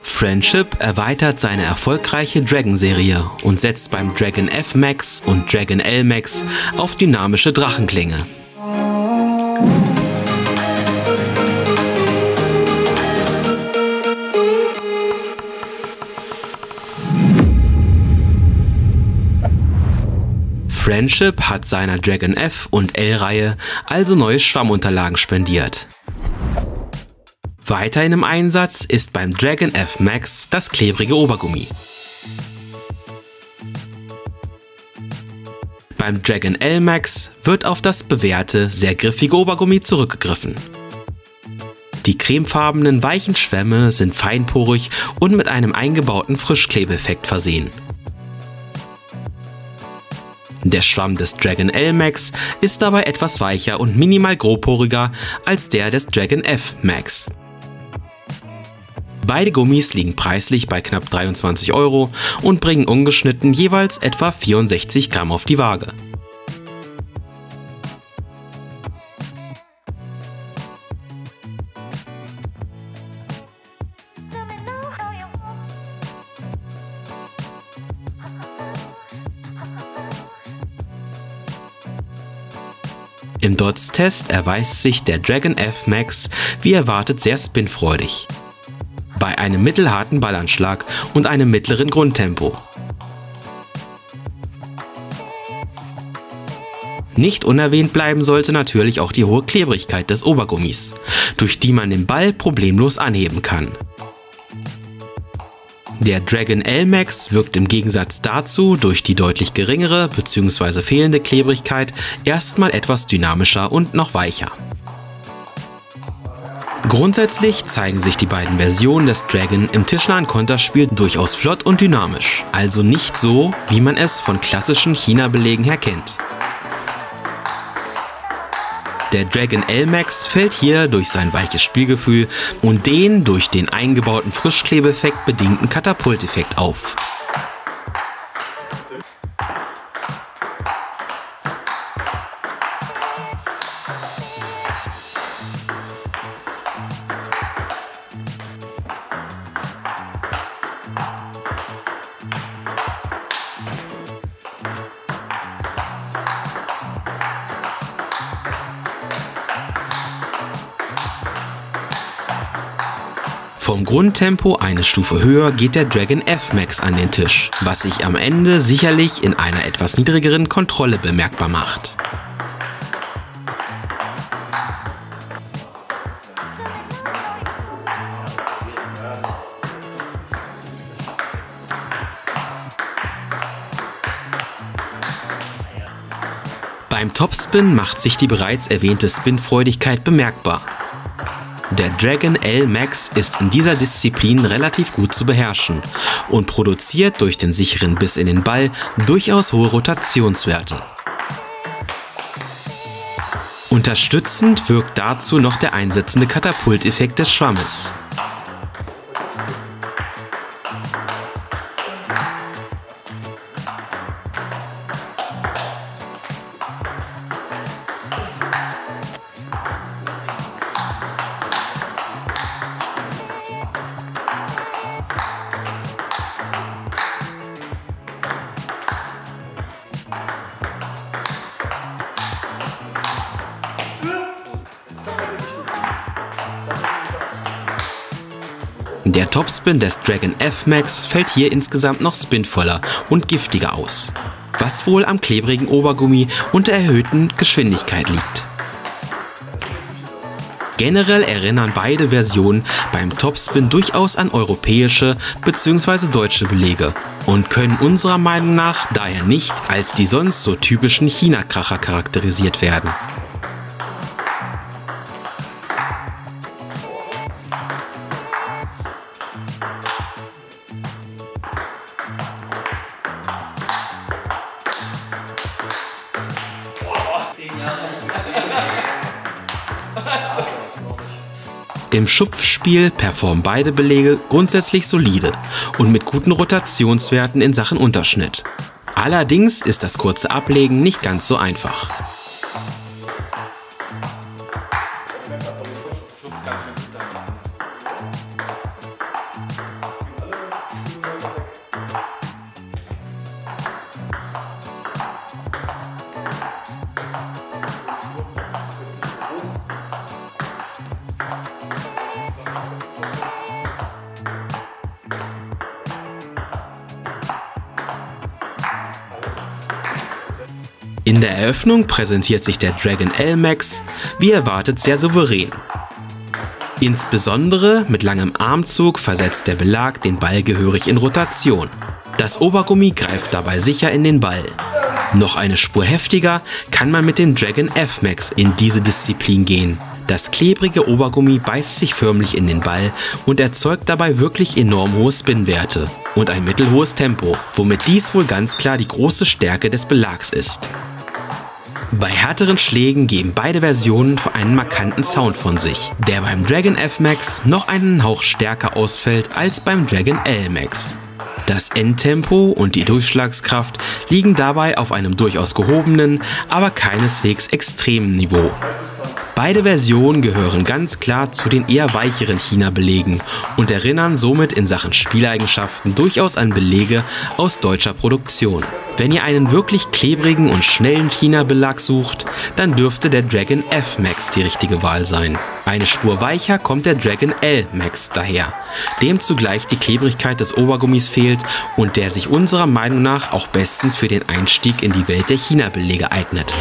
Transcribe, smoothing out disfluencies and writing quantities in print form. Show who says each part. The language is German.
Speaker 1: Friendship erweitert seine erfolgreiche Dragon-Serie und setzt beim Dragon F Max und Dragon L Max auf dynamische Drachenklänge. Friendship hat seiner Dragon F und L-Reihe also neue Schwammunterlagen spendiert. Weiterhin im Einsatz ist beim Dragon F Max das klebrige Obergummi. Beim Dragon L Max wird auf das bewährte, sehr griffige Obergummi zurückgegriffen. Die cremefarbenen weichen Schwämme sind feinporig und mit einem eingebauten Frischklebeffekt versehen. Der Schwamm des Dragon L Max ist dabei etwas weicher und minimal grobporiger als der des Dragon F Max. Beide Gummis liegen preislich bei knapp 23 € und bringen ungeschnitten jeweils etwa 64 Gramm auf die Waage. Im Dots-Test erweist sich der Dragon F Max wie erwartet sehr spinfreudig. Bei einem mittelharten Ballanschlag und einem mittleren Grundtempo. Nicht unerwähnt bleiben sollte natürlich auch die hohe Klebrigkeit des Obergummis, durch die man den Ball problemlos anheben kann. Der Dragon L Max wirkt im Gegensatz dazu durch die deutlich geringere bzw. fehlende Klebrigkeit erstmal etwas dynamischer und noch weicher. Grundsätzlich zeigen sich die beiden Versionen des Dragon im tischnahen Konterspiel durchaus flott und dynamisch, also nicht so, wie man es von klassischen China-Belegen her kennt. Der Dragon L Max fällt hier durch sein weiches Spielgefühl und den durch den eingebauten Frischklebeffekt bedingten Katapulteffekt auf. Vom Grundtempo eine Stufe höher geht der Dragon F Max an den Tisch, was sich am Ende sicherlich in einer etwas niedrigeren Kontrolle bemerkbar macht. Beim Topspin macht sich die bereits erwähnte Spinfreudigkeit bemerkbar. Der Dragon L Max ist in dieser Disziplin relativ gut zu beherrschen und produziert durch den sicheren Biss in den Ball durchaus hohe Rotationswerte. Unterstützend wirkt dazu noch der einsetzende Katapulteffekt des Schwammes. Der Topspin des Dragon F Max fällt hier insgesamt noch spinvoller und giftiger aus, was wohl am klebrigen Obergummi und der erhöhten Geschwindigkeit liegt. Generell erinnern beide Versionen beim Topspin durchaus an europäische bzw. deutsche Belege und können unserer Meinung nach daher nicht als die sonst so typischen China-Kracher charakterisiert werden. Im Schupfspiel performen beide Belege grundsätzlich solide und mit guten Rotationswerten in Sachen Unterschnitt. Allerdings ist das kurze Ablegen nicht ganz so einfach. In der Eröffnung präsentiert sich der Dragon L Max, wie erwartet, sehr souverän. Insbesondere mit langem Armzug versetzt der Belag den Ball gehörig in Rotation. Das Obergummi greift dabei sicher in den Ball. Noch eine Spur heftiger kann man mit dem Dragon F Max in diese Disziplin gehen. Das klebrige Obergummi beißt sich förmlich in den Ball und erzeugt dabei wirklich enorm hohe Spinwerte und ein mittelhohes Tempo, womit dies wohl ganz klar die große Stärke des Belags ist. Bei härteren Schlägen geben beide Versionen einen markanten Sound von sich, der beim Dragon F Max noch einen Hauch stärker ausfällt als beim Dragon L Max. Das Endtempo und die Durchschlagskraft liegen dabei auf einem durchaus gehobenen, aber keineswegs extremen Niveau. Beide Versionen gehören ganz klar zu den eher weicheren China-Belegen und erinnern somit in Sachen Spieleigenschaften durchaus an Belege aus deutscher Produktion. Wenn ihr einen wirklich klebrigen und schnellen China-Belag sucht, dann dürfte der Dragon F Max die richtige Wahl sein. Eine Spur weicher kommt der Dragon L Max daher, dem zugleich die Klebrigkeit des Obergummis fehlt und der sich unserer Meinung nach auch bestens für den Einstieg in die Welt der China-Belege eignet.